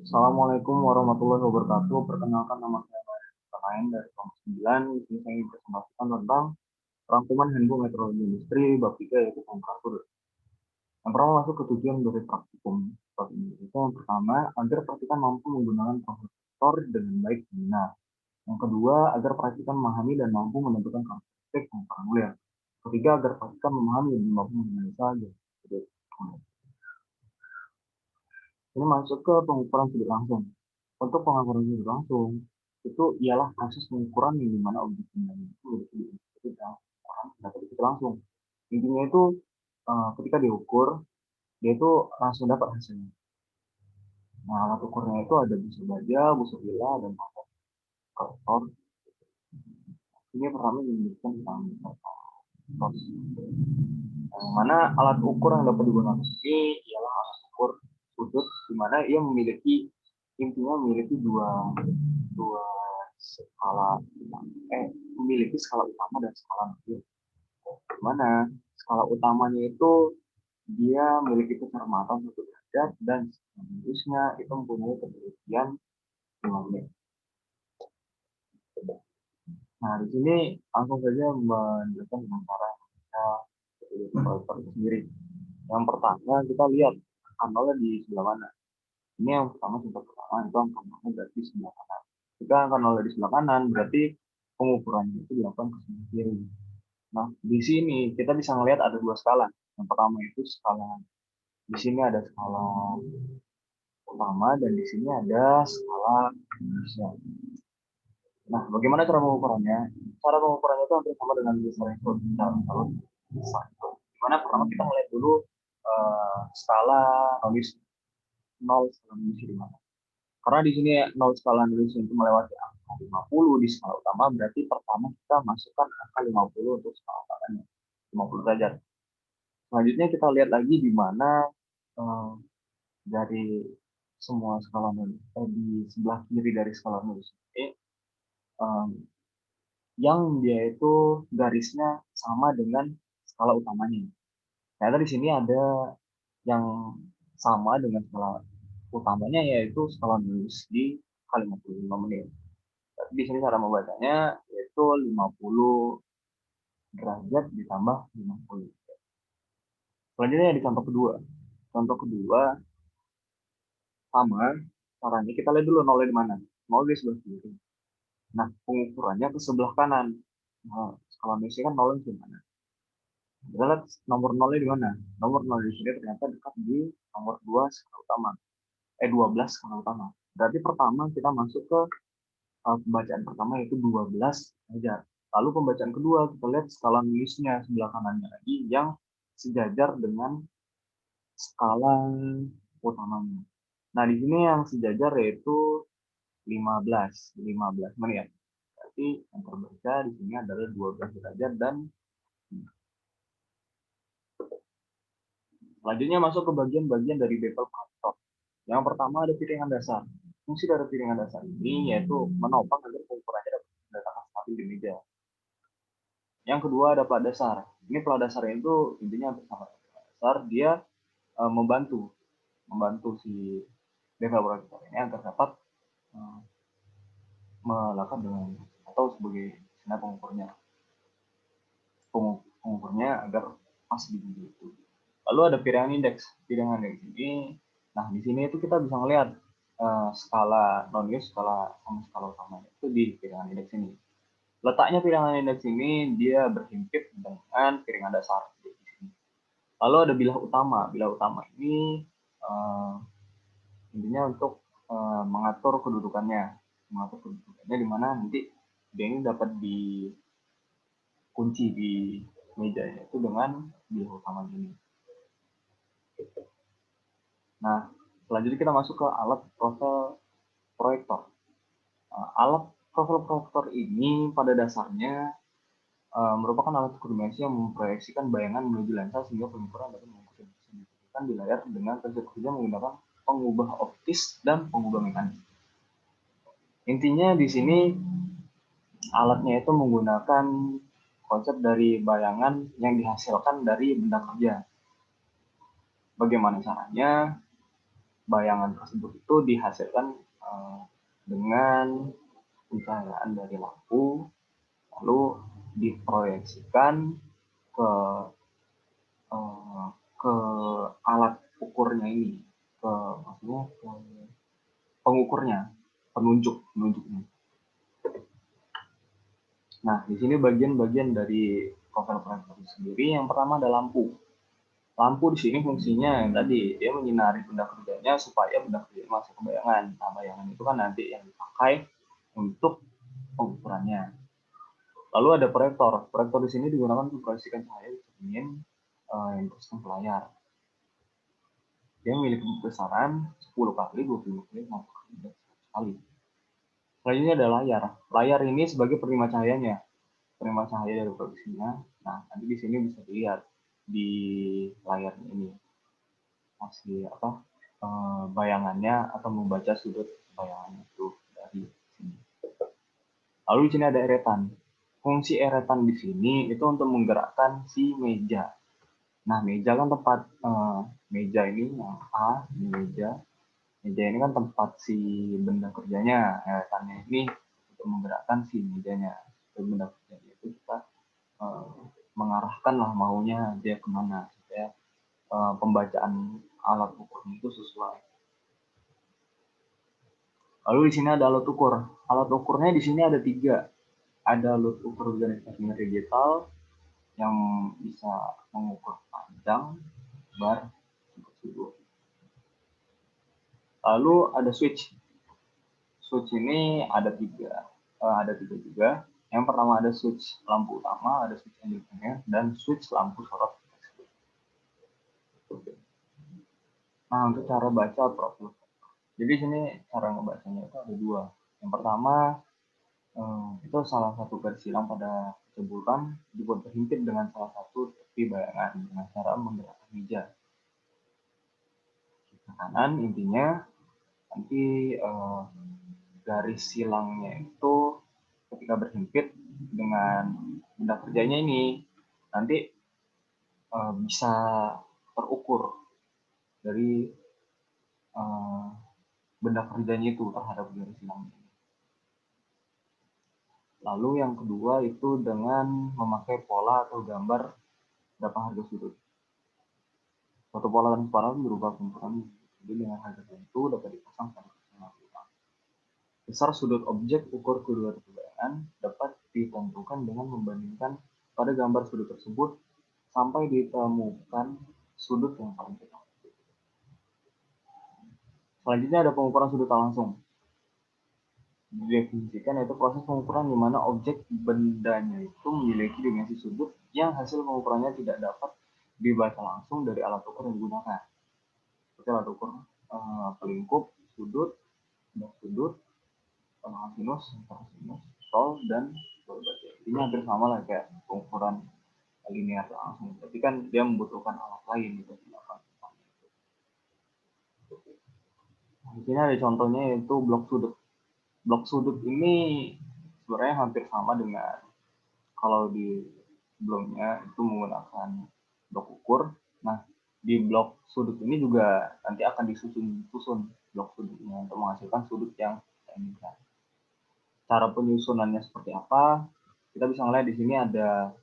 Assalamualaikum warahmatullahi wabarakatuh. Perkenalkan, nama saya Ryan dari kelompok 9. Di sini saya ingin presentasikan tentang rangkuman handbook meteorologi industri bab 3 yaitu temperatur. Yang pertama masuk ke tujuan dari praktikum bab ini. Itu yang pertama, agar praktikan mampu menggunakan prosedur dengan baik dan benar. Yang kedua, agar praktikan memahami dan mampu menentukan karakteristik yang formulir. Ketiga, agar praktikan memahami dan mampu menganalisa. Ini masuk ke pengukuran sudut langsung. Untuk pengukuran sudut langsung, itu ialah proses pengukuran yang dimana objek benda itu ketika orang dapat itu langsung. Intinya itu ketika diukur, dia itu langsung dapat hasilnya. Nah, alat ukurnya itu ada busa baja, busa bila, dan korektor. Ini pertama menunjukkan tentang proses. Mana alat ukur yang dapat digunakan ini ialah alat ukur sudut, di mana ia memiliki dua dua skala memiliki skala utama dan skala nuklir. Mana skala utamanya itu dia memiliki kecermatan 1 derajat dan minusnya itu mempunyai ketelitian 5 menit. Nah, di sini langsung saja menjelaskan dengan cara kita itu sendiri. Yang pertama kita lihat angka di sebelah mana. Ini yang pertama, contoh pertama itu angka berarti sebelah kanan. Jika angka di sebelah kanan berarti pengukurannya itu dilakukan ke sebelah kiri. Nah, di sini kita bisa melihat ada dua skala. Yang pertama itu skala, di sini ada skala utama dan di sini ada skala Indonesia. Nah, bagaimana cara pengukurannya? Cara pengukurannya itu hampir sama dengan besar itu. Dimana pertama kita melihat dulu skala nulis 0 skala nulis di mana. Karena di sini 0 skala nulis itu melewati angka 50 di skala utama, berarti pertama kita masukkan angka 50 untuk skala utamanya, 50 derajat. Selanjutnya kita lihat lagi di mana dari semua skala nulis di sebelah kiri dari skala nulis ini yang dia itu garisnya sama dengan skala utamanya. Ternyata di sini ada yang sama dengan skala utamanya, yaitu skala nulis di kalimat 5 menit. Tapi di sini cara membacanya yaitu 50 derajat ditambah 50. Selanjutnya di contoh kedua. Contoh kedua sama caranya, kita lihat dulu nolnya di mana. Nol di sebelah kiri. Nah, pengukurannya ke sebelah kanan. Nah, skala nulisnya kan nolnya di mana? Kita lihat nomor nolnya di mana. Nomor nol di sini ternyata dekat di nomor 2 skala utama. 12 skala utama. Berarti pertama kita masuk ke pembacaan pertama yaitu 12 derajat. Lalu pembacaan kedua kita lihat skala nulisnya sebelah kanannya lagi yang sejajar dengan skala utamanya. Nah, di sini yang sejajar yaitu 15 menit. Berarti yang terbaca di sini adalah 12 derajat dan selanjutnya masuk ke bagian-bagian dari bevel faktor. Yang pertama ada piringan dasar. Fungsi dari piringan dasar ini yaitu menopang agar pengukurannya dapat didatakan stabil di meja. Yang kedua ada plat dasar. Ini plat dasar itu intinya bersama dasar dia membantu si developer ini agar dapat melakukan dengan atau sebagai sinar pengukurnya agar pas di meja itu. Lalu ada piringan indeks. Piringan indeks ini, nah di sini itu kita bisa melihat skala non-use, skala sama skala utama itu di piringan indeks ini. Letaknya piringan indeks ini dia berhimpit dengan piringan dasar. Lalu ada bilah utama. Bilah utama ini intinya untuk mengatur kedudukannya di mana nanti dia ini dapat dikunci di meja itu dengan bilah utama ini. Nah, selanjutnya kita masuk ke alat profil proyektor. Alat profil proyektor ini pada dasarnya merupakan alat ukur dimensi yang memproyeksikan bayangan menuju lensa sehingga pengukuran dapat mengukur signifikan di layar dengan konsekuensinya menggunakan pengubah optis dan pengubah mekanik. Intinya di sini alatnya itu menggunakan konsep dari bayangan yang dihasilkan dari benda kerja. Bagaimana caranya? bayangan tersebut itu dihasilkan dengan pencahayaan dari lampu, lalu diproyeksikan ke eh, ke alat ukurnya ini, ke maksudnya ke pengukurnya, penunjuknya. Nah, di sini bagian-bagian dari profil proyektor sendiri. Yang pertama ada lampu. Lampu di sini fungsinya yang tadi dia menyinari benda kerjanya supaya benda kerjanya masuk ke bayangan. Nah, bayangan itu kan nanti yang dipakai untuk pengukurannya. Lalu ada proyektor. Proyektor di sini digunakan untuk memproyeksikan cahaya di cermin yang terus ke layar. Dia memiliki besaran 10 kali, 20 kali, 50 kali, dan 100 kali. Selanjutnya ada layar. Layar ini sebagai penerima cahayanya. Penerima cahaya dari proyeksinya. Nah, nanti di sini bisa dilihat di layar ini. Masih bayangannya atau membaca sudut bayangannya itu dari sini. Lalu di sini ada eretan. Fungsi eretan di sini itu untuk menggerakkan si meja. Nah, meja kan tempat meja ini yang A, ini meja. Meja ini kan tempat si benda kerjanya. Eretannya ini untuk menggerakkan si mejanya. Benda kerjanya itu kita mengarahkan lah maunya dia kemana supaya pembacaan alat ukurnya itu sesuai. Lalu di sini ada alat ukur. Alat ukurnya di sini ada 3. Ada alat ukur garis digital yang bisa mengukur panjang, lebar, sudut. Lalu ada switch. Switch ini ada 3. Ada 3 juga. Yang pertama ada switch lampu utama, ada switch independen, dan switch lampu sorot. Nah, untuk cara baca profil. Jadi sini cara ngebacanya itu ada 2. Yang pertama itu salah satu garis silang pada ceburan dibuat berhimpit dengan salah satu tepi bayangan dengan cara menggerakkan meja. Ke kanan intinya nanti garis silangnya itu ketika berhimpit dengan benda kerjanya ini nanti bisa terukur dari benda kerjanya itu terhadap garis silangnya. Lalu yang kedua itu dengan memakai pola atau gambar berapa harga sudut. Suatu pola transparan berupa kumpulan jadi dengan harga tertentu dapat dipasang pada kesenangan. Besar sudut objek ukur kedua tipe bayangan dapat ditentukan dengan membandingkan pada gambar sudut tersebut sampai ditemukan sudut yang paling dekat. Selanjutnya ada pengukuran sudut tak langsung. Didefinisikan yaitu proses pengukuran di mana objek bendanya itu memiliki dimensi sudut yang hasil pengukurannya tidak dapat dibaca langsung dari alat ukur yang digunakan. Seperti alat ukur pelingkup, sudut, blok sudut, tengah sinus, sol, dan berbagai. Ini hampir sama lah kayak pengukuran linear langsung. Tapi kan dia membutuhkan alat lain gitu. Di sini ada contohnya yaitu blok sudut. Blok sudut ini sebenarnya hampir sama dengan kalau di sebelumnya itu menggunakan blok ukur. Nah, di blok sudut ini juga nanti akan disusun blok sudutnya untuk menghasilkan sudut yang kita inginkan. Cara penyusunannya seperti apa? Kita bisa melihat di sini ada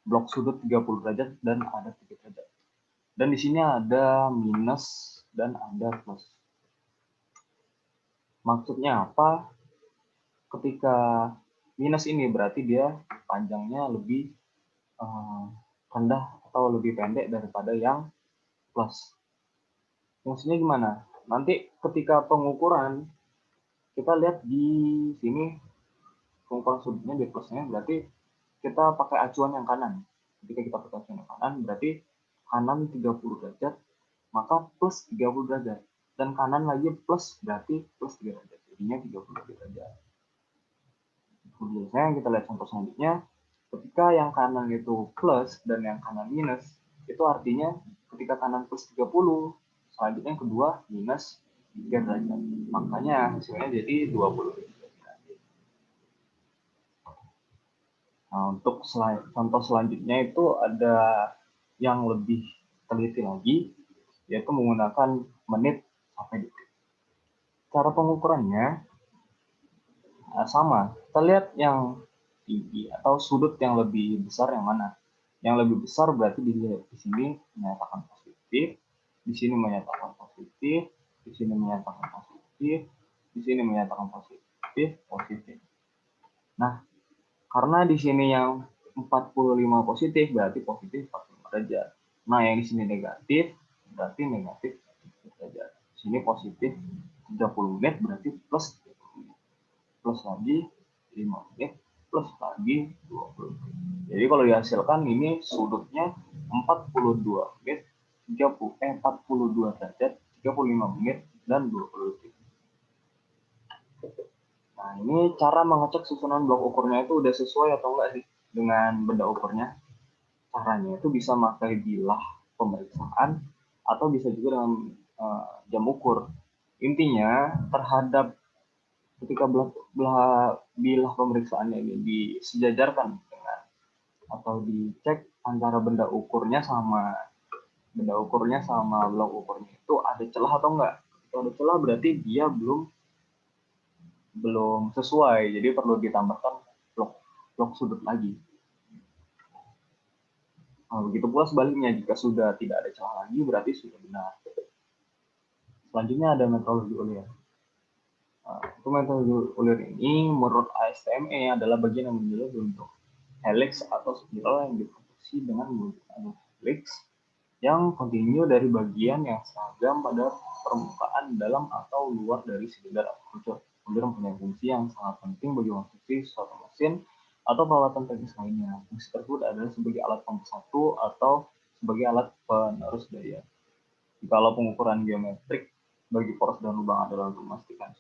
blok sudut 30 derajat dan ada 3 derajat. Dan di sini ada minus dan ada plus. Maksudnya apa? Ketika minus ini berarti dia panjangnya lebih rendah atau lebih pendek daripada yang plus. Fungsinya gimana? Nanti ketika pengukuran kita lihat di sini pengukuran sudutnya di plusnya berarti kita pakai acuan yang kanan. Ketika kita pakai acuan yang kanan berarti kanan 30 derajat maka plus 30 derajat dan kanan lagi plus berarti plus 3 derajat. Jadinya 30 derajat. Biasanya kita lihat contoh selanjutnya ketika yang kanan itu plus dan yang kanan minus itu artinya ketika kanan plus 30 selanjutnya yang kedua minus 3 derajat. Makanya hasilnya jadi 20 derajat. Nah, untuk contoh selanjutnya itu ada yang lebih teliti lagi. yaitu menggunakan menit sampai detik. Cara pengukurannya sama. Kita lihat yang tinggi atau sudut yang lebih besar yang mana. Yang lebih besar berarti di sini menyatakan positif, di sini menyatakan positif, di sini menyatakan positif, di sini menyatakan positif, positif. Nah, karena di sini yang 45 positif berarti positif 45 derajat. Nah, yang di sini negatif berarti negatif derajat. Di sini positif 30 menit berarti plus 30 menit. Plus lagi 5 menit plus lagi 20 menit. Jadi kalau dihasilkan ini sudutnya 42 menit, 42 derajat, 35 menit, dan 20 detik. Nah, ini cara mengecek susunan blok ukurnya itu udah sesuai atau enggak sih dengan benda ukurnya. Caranya itu bisa pakai bilah pemeriksaan atau bisa juga dengan jam ukur. Intinya terhadap ketika bilah pemeriksaannya ini disejajarkan dengan atau dicek antara benda ukurnya sama blok ukurnya itu ada celah atau enggak. Kalau ada celah berarti dia belum sesuai, jadi perlu ditambahkan blok sudut lagi. Nah, begitu pula sebaliknya, jika sudah tidak ada celah lagi berarti sudah benar. Selanjutnya ada metodologi Euler. Untuk metode Euler ini menurut ASTME adalah bagian yang menjelaskan bentuk helix atau spiral yang diproduksi dengan menggunakan helix yang kontinu dari bagian yang seragam pada permukaan dalam atau luar dari silinder armatur. Euler mempunyai fungsi yang sangat penting bagi konstruksi suatu mesin atau peralatan teknis lainnya. Fungsi tersebut adalah sebagai alat pemersatu atau sebagai alat penerus daya. Jikalau pengukuran geometrik bagi poros dan lubang adalah untuk memastikan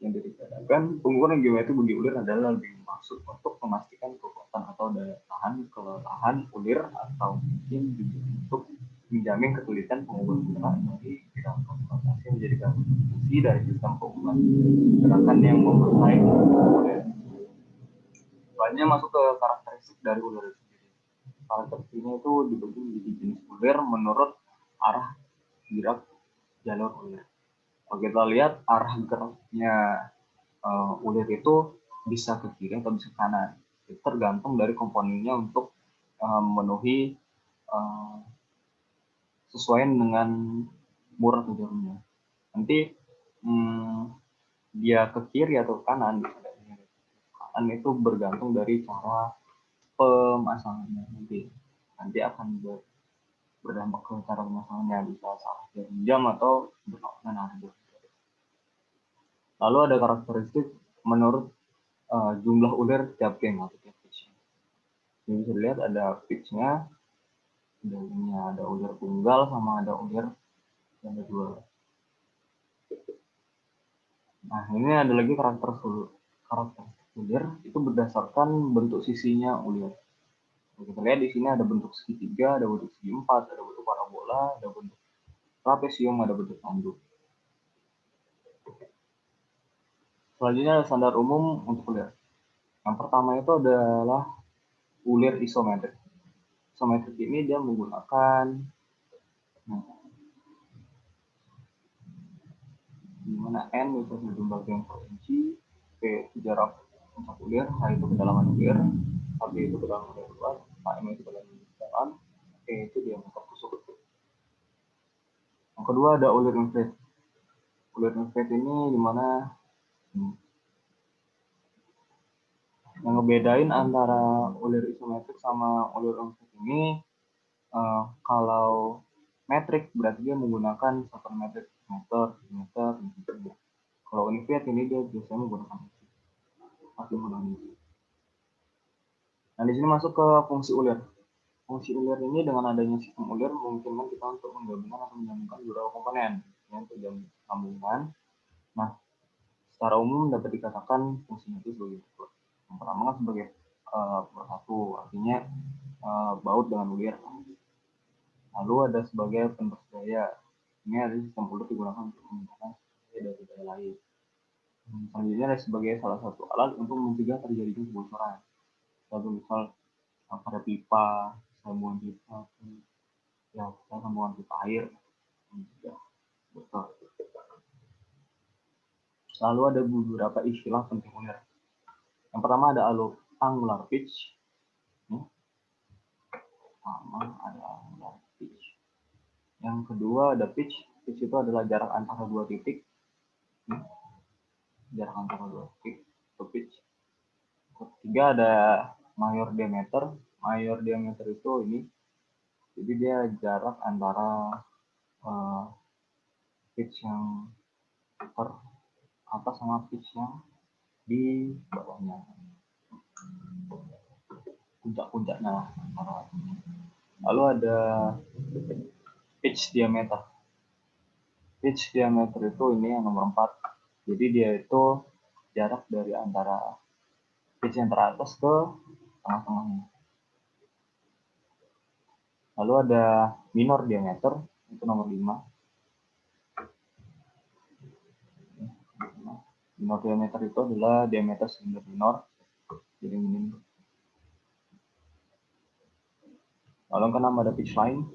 yang dikatakan, pengukuran geometri bagi ulir adalah lebih maksud untuk memastikan kekuatan atau daya tahan kelelahan ulir atau mungkin juga untuk menjamin kesulitan pengukuran gerak dari bidang transportasi menjadikan fungsi dari sistem pengukuran gerakan yang memperbaiki ulir. Selanjutnya masuk ke karakteristik dari ulir sendiri. Karakteristiknya itu dibagi menjadi jenis ulir menurut arah gerak jalur ulir. Kalau kita lihat arah geraknya ulir itu bisa ke kiri atau bisa ke kanan. Itu tergantung dari komponennya untuk memenuhi sesuai dengan mur atau jarumnya. Nanti dia ke kiri atau ke kanan, kanan itu bergantung dari cara pemasangannya nanti akan berdampak ke cara pemasangannya, bisa salah jam atau berlawanan arah. Lalu ada karakteristik menurut jumlah ulir tiap geng atau tiap pitch. Ini bisa dilihat ada pitch-nya, ada ulir tunggal sama ada ulir yang kedua. Nah, ini ada lagi karakteristik ulir itu berdasarkan bentuk sisinya ulir. Kita lihat di sini ada bentuk segitiga, ada bentuk segi empat, ada bentuk parabola, ada bentuk trapesium, ada bentuk tanduk. Selanjutnya ada standar umum untuk ulir. Yang pertama itu adalah ulir isometrik. Isometrik ini dia menggunakan di mana N itu sebagai bagian provinsi, P itu jarak puncak ulir, H itu kedalaman ulir, AB itu kedalaman ulir luar, AM itu kedalaman dalam, E itu diameter tusuk. Yang kedua ada ulir inflate. Ulir inflate ini di mana yang ngebedain antara ulir isometrik sama ulir inflate ini kalau metrik berarti dia menggunakan sabermetrik meter, meter, meter. Kalau inflate ini dia biasanya menggunakan masih menggunakan. Nah, di sini masuk ke fungsi ulir. Fungsi ulir ini dengan adanya sistem ulir memungkinkan kita untuk menggabungkan atau menyambungkan beberapa komponen yang terjadi sambungan. Nah, secara umum dapat dikatakan fungsinya itu sebagai berikut. Yang pertama kan sebagai pemersatu, artinya baut dengan ulir. Lalu ada sebagai penerus daya. Ini ada sistem ulir digunakan untuk menggunakan dari daya lain. Selanjutnya ada sebagai salah satu alat untuk mencegah terjadinya kebocoran. Satu misal pada pipa, sambungan pipa, ya sambungan pipa air. Betul. Lalu ada beberapa istilah penting ulir. Yang pertama ada angular pitch. Ada angular pitch. Yang kedua ada pitch. Pitch itu adalah jarak antara dua titik. Jarak antara dua titik itu pitch. Ketiga ada major diameter. Major diameter itu ini. Jadi dia jarak antara pitch yang atas sama pitch yang di bawahnya, puncak-puncaknya. Lalu ada pitch diameter. Pitch diameter itu ini yang nomor 4. Jadi dia itu jarak dari antara pitch yang teratas ke tengah-tengahnya. Lalu ada minor diameter, itu nomor 5. Minor diameter itu adalah diameter silinder minor. Jadi ini. Lalu yang keenam ada pitch line.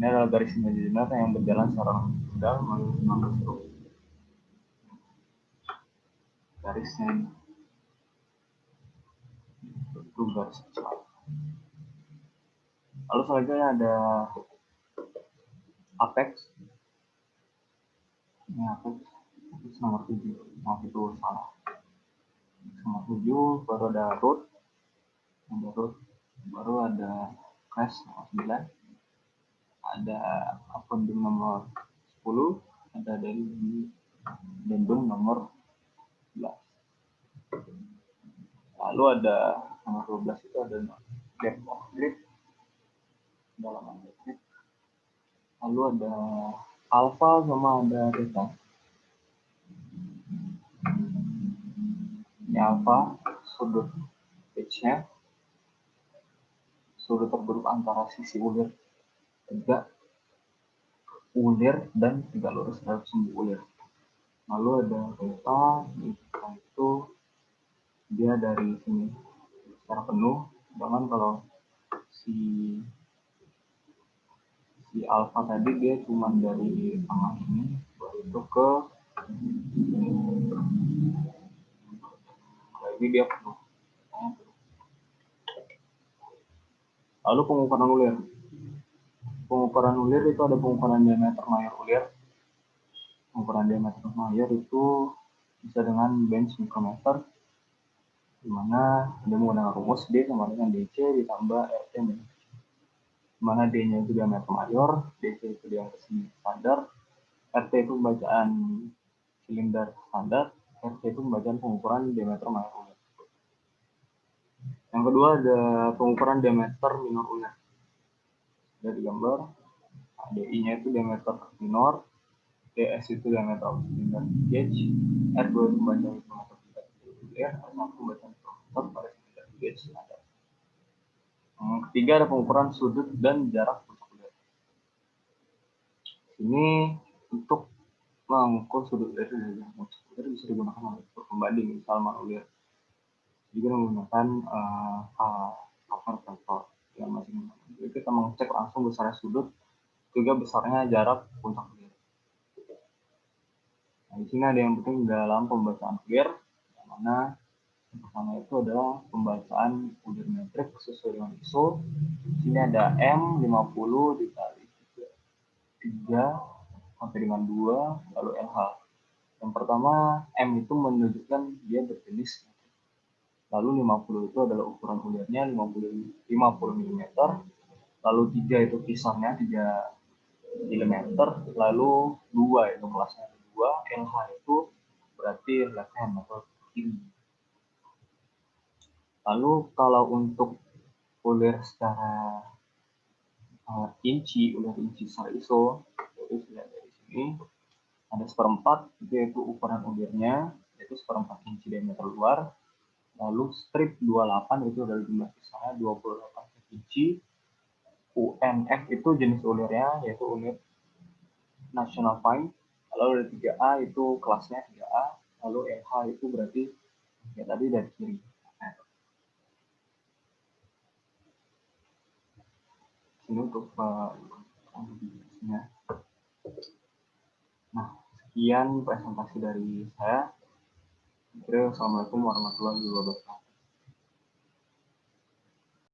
Ini adalah garis imajiner yang berjalan secara longitudinal melalui struk. Garisnya ini. Itu garis pitch line. Lalu selanjutnya ada apex. Ini apex nomor 7. Maaf itu salah. Nomor 7 baru ada root. Baru ada crash nomor 9. Ada appendum nomor 10. Ada dendum nomor 11. Lalu ada nomor 12 itu ada depth of grip, kedalaman grip. Lalu ada alpha sama ada theta. Ini alpha sudut pitch-nya, sudut terbentuk antara sisi ulir tegak ulir dan tegak lurus terhadap sumbu ulir. Lalu ada theta, itu dia dari sini secara penuh, sedangkan kalau si alpha tadi dia cuma dari tengah ini itu ke ini. Jadi dia penuh. Lalu pengukuran ulir. Pengukuran ulir itu ada pengukuran diameter mayor ulir. Pengukuran diameter mayor itu bisa dengan bench micrometer, di mana dia menggunakan rumus D sama dengan DC ditambah RT minus. Di mana D-nya itu diameter mayor, DC itu diameter standar, RT itu pembacaan silinder standar, RT itu pembacaan pengukuran diameter mayor ulir. Yang kedua ada pengukuran diameter minor ulir. Dari gambar, DI-nya itu diameter minor, DS itu diameter silinder gauge, R2 itu pembacaan diameter ulir, R1 pembacaan diameter pada silinder gauge standar. Yang ketiga ada pengukuran sudut dan jarak puncak ulir. Ini untuk mengukur sudut ulir dan jarak puncak ulir bisa digunakan untuk pembanding misalnya ulir. Juga menggunakan kalkulator yang masing-masing. Jadi kita mengecek langsung besarnya sudut juga besarnya jarak puncak ulir. Nah, di sini ada yang penting dalam pembacaan ulir, yang mana yang pertama itu adalah pembacaan ulir metrik sesuai dengan ISO. Di sini ada M50 dikali 3 sampai dengan 2 lalu LH. Yang pertama M itu menunjukkan dia berjenis. Lalu 50 itu adalah ukuran ulirnya 50 mm. Lalu 3 itu kisarnya 3 mm. Lalu 2 itu kelasnya 2. LH itu berarti left hand atau kiri. Lalu kalau untuk ulir secara inci, ulir inci secara ISO, itu sudah dari sini ada 1/4, itu ukuran ulirnya, yaitu 1/4 inci diameter luar. Lalu strip 28 itu dari jumlah kisarnya 28 inci. UNF itu jenis ulirnya, yaitu unit national fine. Lalu ada 3A itu kelasnya 3A. Lalu LH itu berarti ya tadi dari kiri. Ini untuk Sekian presentasi dari saya. Assalamualaikum warahmatullahi wabarakatuh.